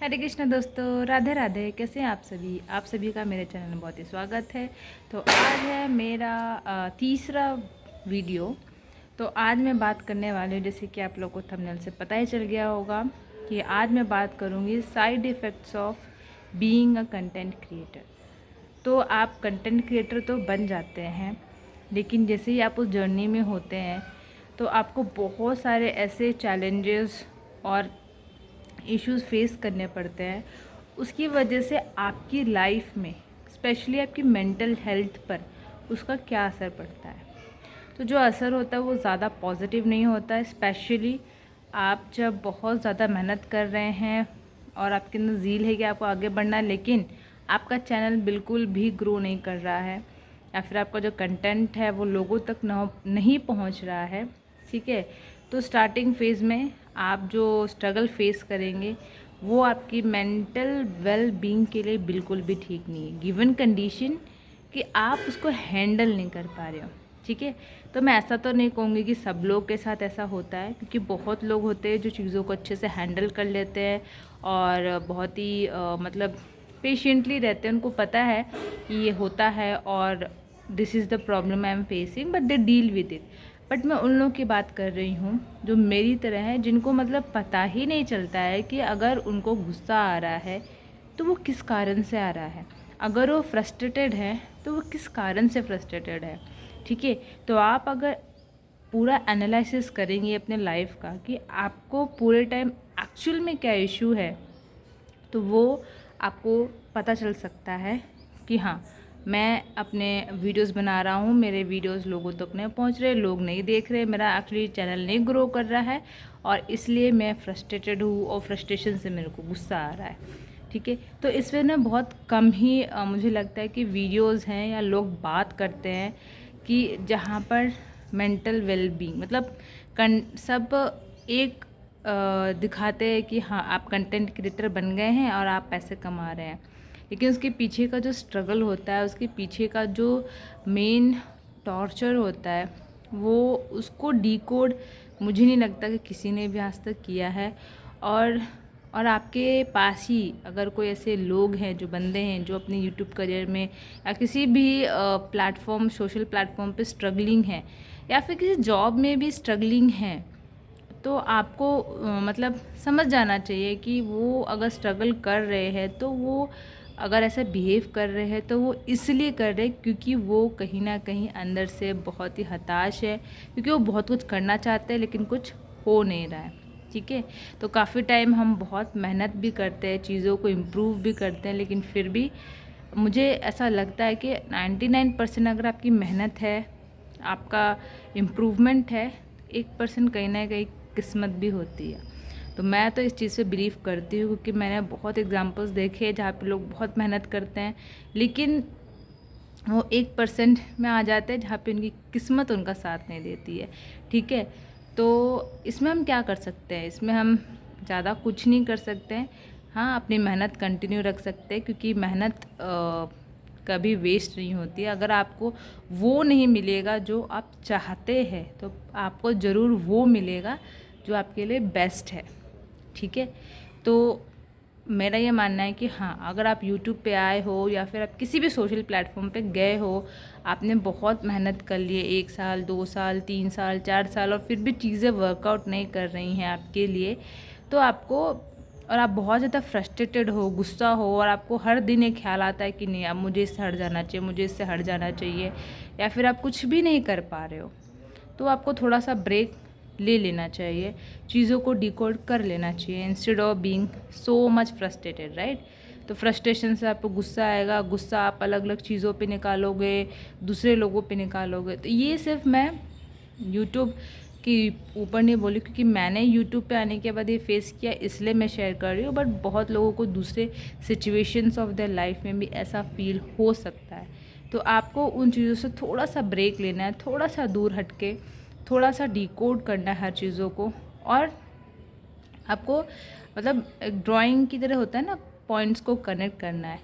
हरे कृष्ण दोस्तों, राधे राधे। कैसे हैं आप सभी का मेरे चैनल में बहुत ही स्वागत है। तो आज है मेरा तीसरा वीडियो। तो आज मैं बात करने वाली हूँ, जैसे कि आप लोगों को थंबनेल से पता ही चल गया होगा कि आज मैं बात करूँगी side effects of being a content creator. तो आप कंटेंट क्रिएटर तो बन जाते हैं, लेकिन जैसे ही आप उस जर्नी में होते हैं तो आपको बहुत सारे ऐसे चैलेंजेस और इश्यूज़ फेस करने पड़ते हैं। उसकी वजह से आपकी लाइफ में, स्पेशली आपकी मेंटल हेल्थ पर उसका क्या असर पड़ता है। तो जो असर होता है वो ज़्यादा पॉजिटिव नहीं होता है। स्पेशली आप जब बहुत ज़्यादा मेहनत कर रहे हैं और आपके अंदर ज़ील है कि आपको आगे बढ़ना है, लेकिन आपका चैनल बिल्कुल भी ग्रो नहीं कर रहा है, या फिर आपका जो कंटेंट है वो लोगों तक नहीं पहुंच रहा है। ठीक है, तो स्टार्टिंग फेज़ में आप जो स्ट्रगल फेस करेंगे वो आपकी मेंटल वेल बीइंग के लिए बिल्कुल भी ठीक नहीं है, गिवन कंडीशन कि आप उसको हैंडल नहीं कर पा रहे हो। ठीक है, तो मैं ऐसा तो नहीं कहूँगी कि सब लोग के साथ ऐसा होता है, क्योंकि बहुत लोग होते हैं जो चीज़ों को अच्छे से हैंडल कर लेते हैं और बहुत ही मतलब पेशेंटली रहते हैं। उनको पता है कि ये होता है और this is the problem I am facing, but they deal with it. But मैं उन लोगों की बात कर रही हूँ जो मेरी तरह है, जिनको मतलब पता ही नहीं चलता है कि अगर उनको गुस्सा आ रहा है तो वो किस कारण से आ रहा है, अगर वो फ्रस्ट्रेटेड है तो वो किस कारण से फ्रस्ट्रेटेड है। ठीक है, तो आप अगर पूरा एनालिसिस करेंगे अपने लाइफ का कि आपको पूरे टाइम एक्चुअल में क्या इशू है, तो वो आपको पता चल सकता है कि हाँ, मैं अपने वीडियोस बना रहा हूँ, मेरे वीडियोस लोगों तक नहीं पहुँच रहे, लोग नहीं देख रहे, मेरा एक्चुअली चैनल नहीं ग्रो कर रहा है और इसलिए मैं फ्रस्ट्रेटेड हूँ और फ्रस्ट्रेशन से मेरे को गुस्सा आ रहा है। ठीक है, तो इसमें ना बहुत कम ही मुझे लगता है कि वीडियोस हैं या लोग बात करते हैं कि जहाँ पर मेंटल वेलबींग मतलब सब एक दिखाते हैं कि हाँ, आप कंटेंट क्रिएटर बन गए हैं और आप पैसे कमा रहे हैं, लेकिन उसके पीछे का जो स्ट्रगल होता है, उसके पीछे का जो मेन टॉर्चर होता है, वो उसको डिकोड मुझे नहीं लगता कि किसी ने भी आज तक किया है। और और आपके पास ही अगर कोई ऐसे लोग हैं, जो बंदे हैं जो अपने यूट्यूब करियर में या किसी भी प्लेटफॉर्म, सोशल प्लेटफॉर्म पे स्ट्रगलिंग है या फिर किसी जॉब में भी स्ट्रगलिंग हैं, तो आपको मतलब समझ जाना चाहिए कि वो अगर स्ट्रगल कर रहे हैं तो वो अगर ऐसा बिहेव कर रहे हैं तो वो इसलिए कर रहे हैं क्योंकि वो कहीं ना कहीं अंदर से बहुत ही हताश है, क्योंकि वो बहुत कुछ करना चाहते हैं लेकिन कुछ हो नहीं रहा है। ठीक है, तो काफ़ी टाइम हम बहुत मेहनत भी करते हैं, चीज़ों को इम्प्रूव भी करते हैं, लेकिन फिर भी मुझे ऐसा लगता है कि 99% अगर आपकी मेहनत है, आपका इम्प्रूवमेंट है, 1% कहीं ना कहीं किस्मत भी होती है। तो मैं तो इस चीज़ पे बिलीव करती हूँ, क्योंकि मैंने बहुत एग्जांपल्स देखे हैं जहाँ पे लोग बहुत मेहनत करते हैं, लेकिन वो 1% में आ जाते हैं जहाँ पे उनकी किस्मत उनका साथ नहीं देती है। ठीक है, तो इसमें हम क्या कर सकते हैं? इसमें हम ज़्यादा कुछ नहीं कर सकते हैं। हाँ, अपनी मेहनत कंटिन्यू रख सकते हैं, क्योंकि मेहनत कभी वेस्ट नहीं होती है। अगर आपको वो नहीं मिलेगा जो आप चाहते हैं, तो आपको ज़रूर वो मिलेगा जो आपके लिए बेस्ट है। ठीक है, तो मेरा ये मानना है कि हाँ, अगर आप यूट्यूब पे आए हो या फिर आप किसी भी सोशल प्लेटफॉर्म पे गए हो, आपने बहुत मेहनत कर ली है, 1 साल, 2 साल, 3 साल, 4 साल, और फिर भी चीज़ें वर्कआउट नहीं कर रही हैं आपके लिए, तो आपको, और आप बहुत ज़्यादा फ्रस्ट्रेटेड हो, गुस्सा हो, और आपको हर दिन एक ख्याल आता है कि नहीं, अब मुझे इससे हट जाना चाहिए, मुझे इससे हट जाना चाहिए, या फिर आप कुछ भी नहीं कर पा रहे हो, तो आपको थोड़ा सा ब्रेक ले लेना चाहिए, चीज़ों को डिकोड कर लेना चाहिए, instead of being so much frustrated, right. तो फ्रस्ट्रेशन से आपको गुस्सा आएगा, गुस्सा आप अलग अलग चीज़ों पे निकालोगे, दूसरे लोगों पे निकालोगे। तो ये सिर्फ मैं यूट्यूब के ऊपर नहीं बोली, क्योंकि मैंने यूट्यूब पे आने के बाद ये फेस किया, इसलिए मैं शेयर कर रही हूँ, बट बहुत लोगों को दूसरे सिचुएशंस ऑफ देयर लाइफ में भी ऐसा फील हो सकता है। तो आपको उन चीज़ों से थोड़ा सा ब्रेक लेना है, थोड़ा सा दूर हट के थोड़ा सा डिकोड करना है हर चीज़ों को, और आपको मतलब एक ड्राइंग की तरह होता है ना, पॉइंट्स को कनेक्ट करना है।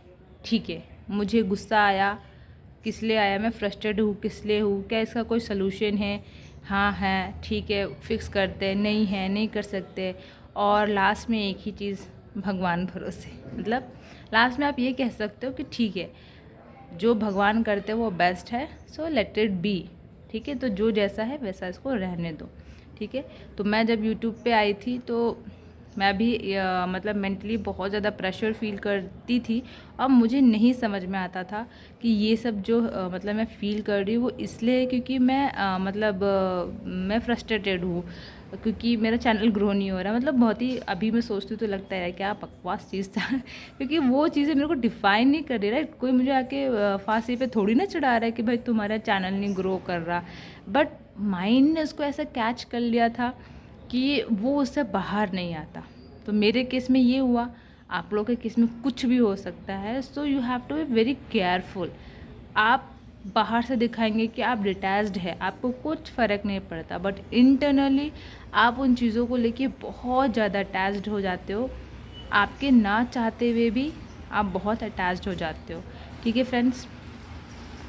ठीक है, मुझे गुस्सा आया, किस लिए आया, मैं फ्रस्ट्रेटेड हूँ, किस लिए हूँ, क्या इसका कोई सलूशन है? हाँ है, ठीक है, फिक्स करते हैं, नहीं है, नहीं कर सकते। और लास्ट में एक ही चीज़ भगवान भरोसे। मतलब लास्ट में आप ये कह सकते हो कि ठीक है, जो भगवान करते हैं वो बेस्ट है, सो लेट इट बी। ठीक है, तो जो जैसा है वैसा इसको रहने दो। ठीक है, तो मैं जब यूट्यूब पे आई थी तो मैं भी मतलब मेंटली बहुत ज़्यादा प्रेशर फील करती थी। अब मुझे नहीं समझ में आता था कि ये सब जो मतलब मैं फ़ील कर रही हूँ वो इसलिए क्योंकि मैं मैं फ्रस्ट्रेटेड हूँ, क्योंकि मेरा चैनल ग्रो नहीं हो रहा। मतलब बहुत ही अभी मैं सोचती हूँ तो लगता है क्या बकवास चीज़ था क्योंकि वो चीज़ें मेरे को डिफ़ाइन नहीं कर रही। राइट, कोई मुझे आके फांसी पे थोड़ी ना चढ़ा रहा है कि भाई तुम्हारा चैनल नहीं ग्रो कर रहा, बट माइंड ने उसको ऐसा कैच कर लिया था कि वो उससे बाहर नहीं आता। तो मेरे केस में ये हुआ, आप लोगों के केस में कुछ भी हो सकता है। So you have to be very careful. आप बाहर से दिखाएंगे कि आप डिटैच्ड है, आपको कुछ फ़र्क नहीं पड़ता, बट इंटरनली आप उन चीज़ों को लेके बहुत ज़्यादा अटैच्ड हो जाते हो। आपके ना चाहते हुए भी आप बहुत अटैच्ड हो जाते हो। ठीक है फ्रेंड्स,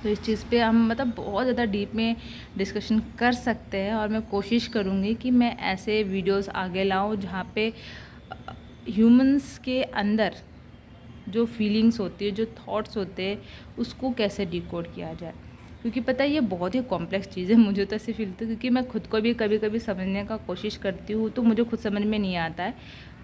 तो इस चीज़ पे हम मतलब बहुत ज़्यादा डीप में डिस्कशन कर सकते हैं, और मैं कोशिश करूँगी कि मैं ऐसे वीडियोस आगे लाऊं जहाँ पे ह्यूमंस के अंदर जो फीलिंग्स होती है, जो थॉट्स होते हैं, उसको कैसे डिकोड किया जाए। क्योंकि पता है ये बहुत ही कॉम्प्लेक्स चीज़ है, मुझे तो ऐसे फील होता है, क्योंकि मैं खुद को भी कभी कभी समझने का कोशिश करती हूँ तो मुझे खुद समझ में नहीं आता है।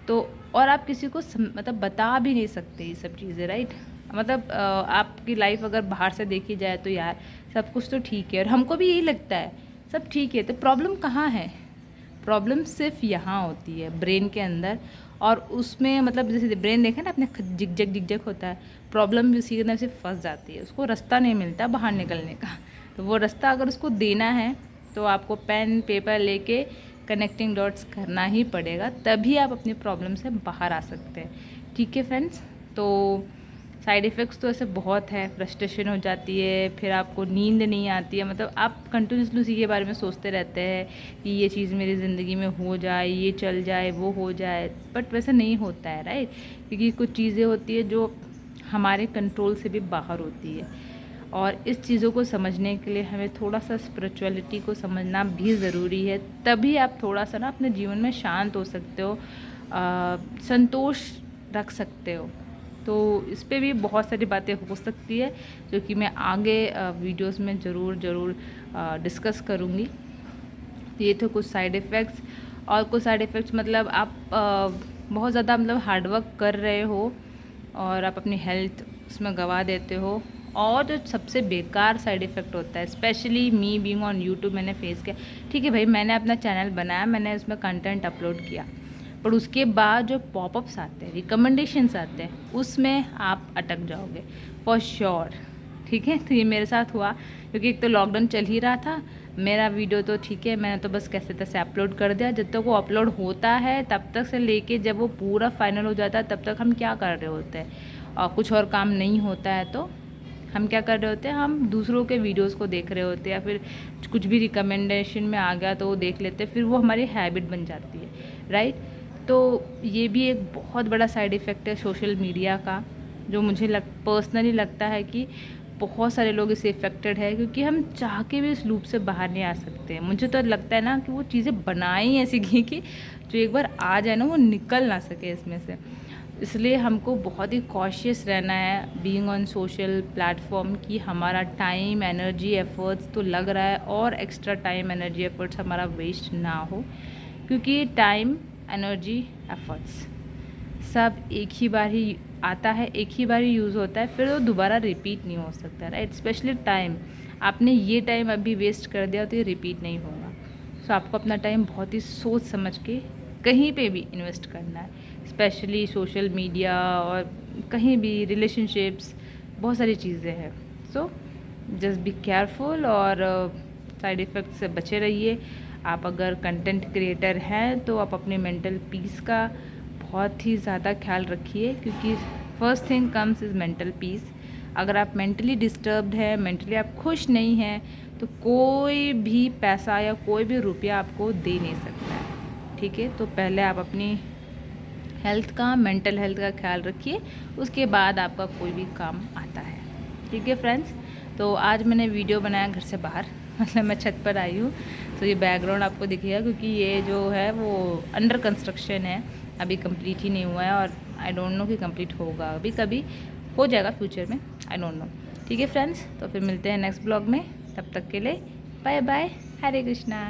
तो और आप किसी को मतलब बता भी नहीं सकते ये सब चीज़ें। राइट, मतलब आपकी लाइफ अगर बाहर से देखी जाए तो यार सब कुछ तो ठीक है, और हमको भी यही लगता है सब ठीक है, तो प्रॉब्लम कहाँ है? प्रॉब्लम सिर्फ यहाँ होती है ब्रेन के अंदर, और उसमें मतलब जैसे ब्रेन देखें ना अपने जिगजग जिगजग होता है, प्रॉब्लम भी उसी के अंदर से फंस जाती है, उसको रास्ता नहीं मिलता बाहर निकलने का। तो वो रास्ता अगर उसको देना है तो आपको पेन पेपर लेके कनेक्टिंग डॉट्स करना ही पड़ेगा, तभी आप अपनी प्रॉब्लम से बाहर आ सकते हैं। ठीक है फ्रेंड्स, तो साइड इफ़ेक्ट्स तो ऐसे बहुत है, फ्रस्ट्रेशन हो जाती है, फिर आपको नींद नहीं आती है, मतलब आप कंटिन्यूसली उसी के बारे में सोचते रहते हैं कि ये चीज़ मेरी ज़िंदगी में हो जाए, ये चल जाए, वो हो जाए, बट वैसे नहीं होता है। राइट, क्योंकि कुछ चीज़ें होती है जो हमारे कंट्रोल से भी बाहर होती है, और इस चीज़ों को समझने के लिए हमें थोड़ा सा स्पिरिचुअलिटी को समझना भी ज़रूरी है, तभी आप थोड़ा सा ना अपने जीवन में शांत हो सकते हो, संतोष रख सकते हो। तो इस पे भी बहुत सारी बातें हो सकती है जो कि मैं आगे वीडियोस में ज़रूर डिस्कस करूँगी। तो ये थे कुछ साइड इफ़ेक्ट्स, और कुछ साइड इफ़ेक्ट्स मतलब आप बहुत ज़्यादा मतलब हार्डवर्क कर रहे हो और आप अपनी हेल्थ उसमें गंवा देते हो। और जो सबसे बेकार साइड इफ़ेक्ट होता है, specially me being on YouTube, मैंने फेस किया। ठीक है भाई, मैंने अपना चैनल बनाया, मैंने उसमें कंटेंट अपलोड किया, पर उसके बाद जो पॉपअप्स आते हैं, रिकमेंडेशंस आते हैं, उसमें आप अटक जाओगे फॉर श्योर। ठीक है, तो ये मेरे साथ हुआ, क्योंकि एक तो लॉकडाउन चल ही रहा था। मेरा वीडियो तो ठीक है, मैंने तो बस कैसे तैसे अपलोड कर दिया। जब तक वो अपलोड होता है तब तक से लेके जब वो पूरा फाइनल हो जाता है तब तक हम क्या कर रहे होते हैं, और कुछ और काम नहीं होता है तो हम क्या कर रहे होते हैं, हम दूसरों के वीडियोस को देख रहे होते हैं, या फिर कुछ भी रिकमेंडेशन में आ गया तो वो देख लेते हैं, फिर वो हमारी हैबिट बन जाती है। राइट, तो ये भी एक बहुत बड़ा साइड इफ़ेक्ट है सोशल मीडिया का, जो मुझे पर्सनली लगता है कि बहुत सारे लोग इससे इफ़ेक्टेड है, क्योंकि हम चाह के भी इस लूप से बाहर नहीं आ सकते। मुझे तो लगता है ना कि वो चीज़ें बनाई ऐसी की कि जो एक बार आ जाए ना वो निकल ना सके इसमें से। इसलिए हमको बहुत ही कॉशियस रहना है बीइंग ऑन सोशल प्लेटफॉर्म, कि हमारा टाइम एनर्जी एफर्ट्स तो लग रहा है, और एक्स्ट्रा टाइम एनर्जी एफर्ट्स हमारा वेस्ट ना हो, क्योंकि टाइम एनर्जी एफर्ट्स सब एक ही बार ही आता है, एक ही बार ही यूज़ होता है, फिर वो दोबारा रिपीट नहीं हो सकता। राइट, स्पेशली टाइम, आपने ये टाइम अभी वेस्ट कर दिया तो ये रिपीट नहीं होगा। सो आपको अपना टाइम बहुत ही सोच समझ के कहीं पे भी इन्वेस्ट करना है, स्पेशली सोशल मीडिया और कहीं भी रिलेशनशिप्स, बहुत सारी चीज़ें हैं। सो जस्ट बी केयरफुल, और साइड इफ़ेक्ट से बचे रहिए। आप अगर कंटेंट क्रिएटर हैं तो आप अपने मेंटल पीस का बहुत ही ज़्यादा ख्याल रखिए, क्योंकि first thing comes is mental peace. अगर आप मेंटली डिस्टर्ब्ड है, मेंटली आप खुश नहीं हैं, तो कोई भी पैसा या कोई भी रुपया आपको दे नहीं सकता है। ठीक है, तो पहले आप अपनी हेल्थ का, मेंटल हेल्थ का ख्याल रखिए, उसके बाद आपका कोई भी काम आता है। ठीक है फ्रेंड्स, तो आज मैंने वीडियो बनाया घर से बाहर मतलब मैं छत पर आई हूँ, तो ये बैकग्राउंड आपको दिखेगा, क्योंकि ये जो है वो अंडर कंस्ट्रक्शन है, अभी कंप्लीट ही नहीं हुआ है और आई डोंट नो कि कंप्लीट होगा, अभी कभी हो जाएगा फ्यूचर में, आई डोंट नो। ठीक है फ्रेंड्स, तो फिर मिलते हैं नेक्स्ट ब्लॉग में, तब तक के लिए बाय बाय, हरे कृष्णा।